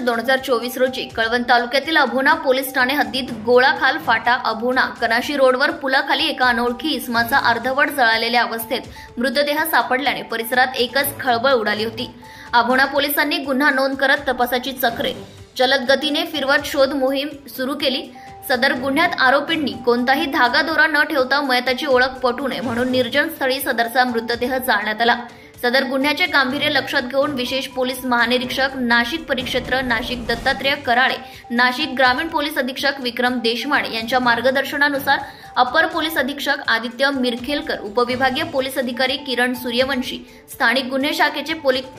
2024 रोजी कळवण तालुक्यातील अभोणा पोलीस ठाणे हद्दीत गोळाखाल फाटा अभोणा कनाशी रोडवर पुलाखाली एका अनोळखी इसमाचा अर्धवट जळालेल्या अवस्थेत मृतदेह सापडल्याने परिसरात एकच खळबळ उडाली होती। अभोणा पोलिसांनी गुन्हा नोंद करत तपासाची चक्रे जलद गतीने फिरवत शोध मोहीम सुरू केली। सदर गुन्ह्यात आरोपींनी कोणताही धागादोरा न ठेवता मयताची ओळख पटू नये म्हणून निर्जन स्थळी सदरचा मृतदेह जाळण्यात आला। सदर गुन्ह्याचे गांभीर्य लक्षात घेऊन विशेष पोलीस महानिरीक्षक नाशिक परिक्षेत्र नाशिक दत्तात्रेय कराळे, नाशिक ग्रामीण पोलीस अधीक्षक विक्रम देशमाने यांच्या मार्गदर्शनानुसार अपर पोलीस अधीक्षक आदित्य मिरखेलकर, उपविभागीय पोलीस अधिकारी किरण सूर्यवंशी, स्थानिक गुन्हे शाखेचे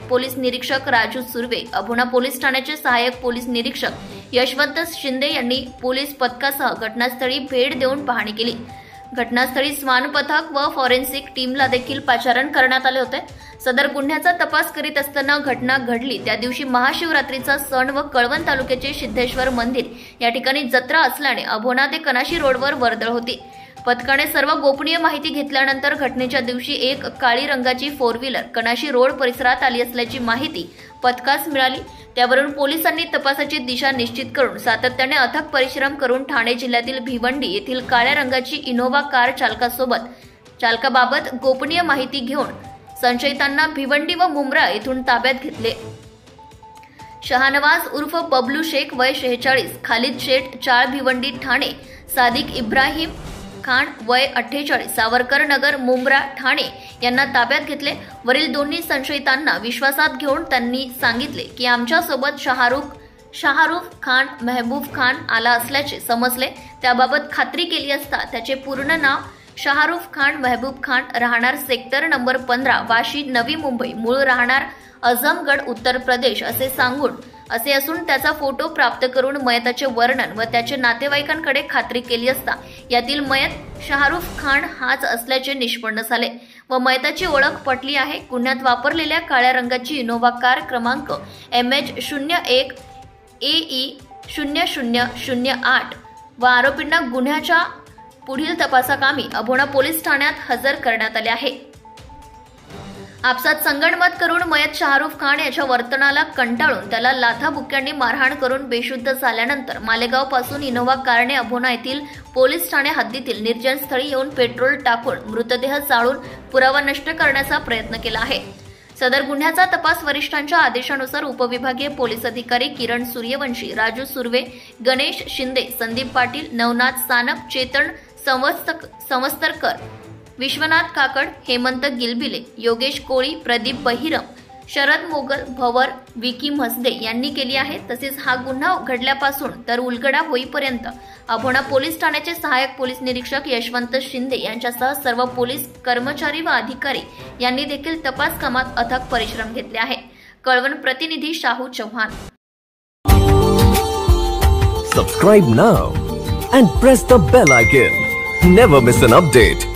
पोलीस निरीक्षक राजू सुर्वे, अभोणा पोलीस ठाण्याचे सहाय्यक पोलीस निरीक्षक यशवंत शिंदे यांनी पोलीस पथकासह घटनास्थळी भेट देऊन पाहणी केली। घटनास्थळी स्वान पथक व फॉरेन्सिक टीमला देखील पाचारण करण्यात आले होते। सदर गुन्ह्याचा तपास करीत असताना घटना घडली त्या दिवशी महाशिवरात्रीचा सण व कळवण तालुक्याचे सिद्धेश्वर मंदिर या ठिकाणी जत्रा असल्याने अभोणा ते कनाशी रोडवर वर्दळ होती। पथकाने सर्व गोपनीय माहिती घेतल्यानंतर घटनेच्या दिवशी एक काळी रंगाची 4 व्हीलर कनाशी रोड परिसरात आली असल्याची माहिती पथकास मिळाली। त्यावरून पोलिसांनी तपासाची दिशा निश्चित करून सातत्याने अथक परिश्रम करून ठाणे जिल्ह्यातील भिवंडी येथील काळ्या रंगाची इनोव्हा कार चालकाबाबत गोपनीय माहिती घेऊन संशयितांना भिवंडी व मुंब्रा येथून ताब्यात घेतले। शहानवाज उर्फ बबलू शेख वय 46, खालिद शेठ चाळ भिवंडी ठाणे, सादिक इब्राहिम खान वय 48, सावरकर नगर मुंब्रा ठाणे यांना ताब्यात घेतले। वरील दोन्ही संशयितांना विश्वासात घेऊन त्यांनी सांगितले की आमच्या सोबत शाहरुख खान महबूब खान आला असल्याचे समजले। त्याबाबत खात्री केली असता त्याचे पूर्ण नाव शाहरुख खान महबूब खान, राहणार सेक्टर नंबर 15, वाशी, नवी मुंबई, मूळ राहणार आझमगड, उत्तर प्रदेश असे असून त्याचा फोटो प्राप्त करून मयताचे वर्णन व त्याच्या नातेवाईकांकडे खात्री केली असता यातील मयत शाहरुख खान हाच असल्याचे निष्पन्न झाले व मयताची ओळख पटली आहे। गुन्ह्यात वापरलेल्या काळ्या रंगाची इनोव्हा कार क्रमांक MH01 AE 0008 व आरोपींना गुन्ह्याच्या पुढील तपासाकामी अभोणा पोलीस ठाण्यात हजर करण्यात आले आहे। आपसात संगनमत करून मयत शाहरुख खान याच्या वर्तनाला कंटाळून त्याला लाथाबुक्क्यांनी मारहाण करून बेशुद्ध झाल्यानंतर मालेगाव पासून इनोव्हा कारने अभोणा येथील पोलीस ठाणे हद्दीतील निर्जन स्थळी येऊन पेट्रोल टाकून मृतदेह जाळून पुरावा नष्ट करण्याचा प्रयत्न केला आहे। सदर गुन्ह्याचा तपास वरिष्ठांच्या आदेशानुसार उपविभागीय पोलीस अधिकारी किरण सूर्यवंशी, राजू सुर्वे, गणेश शिंदे, संदीप पाटील, नवनाथ सानप, चेतन समस्तरकर, विश्वनाथ काकड, हेमंत गिलबिले, योगेश कोळी, प्रदीप बहिरम, शरद मोगल, भवर, विकी म्हसदे यांनी केली आहे। तसेच हा गुन्हा घडल्यापासून तर उलगडा होईपर्यंत अभोणा पोलीस ठाण्याचे सहाय्यक पोलीस निरीक्षक यशवंत शिंदे यांच्यासह सर्व पोलीस कर्मचारी व अधिकारी यांनी देखील तपास कामात अथक परिश्रम घेतले आहे। कळवण प्रतिनिधी Shahu Chavan. Subscribe now and press the bell icon. Never miss an update.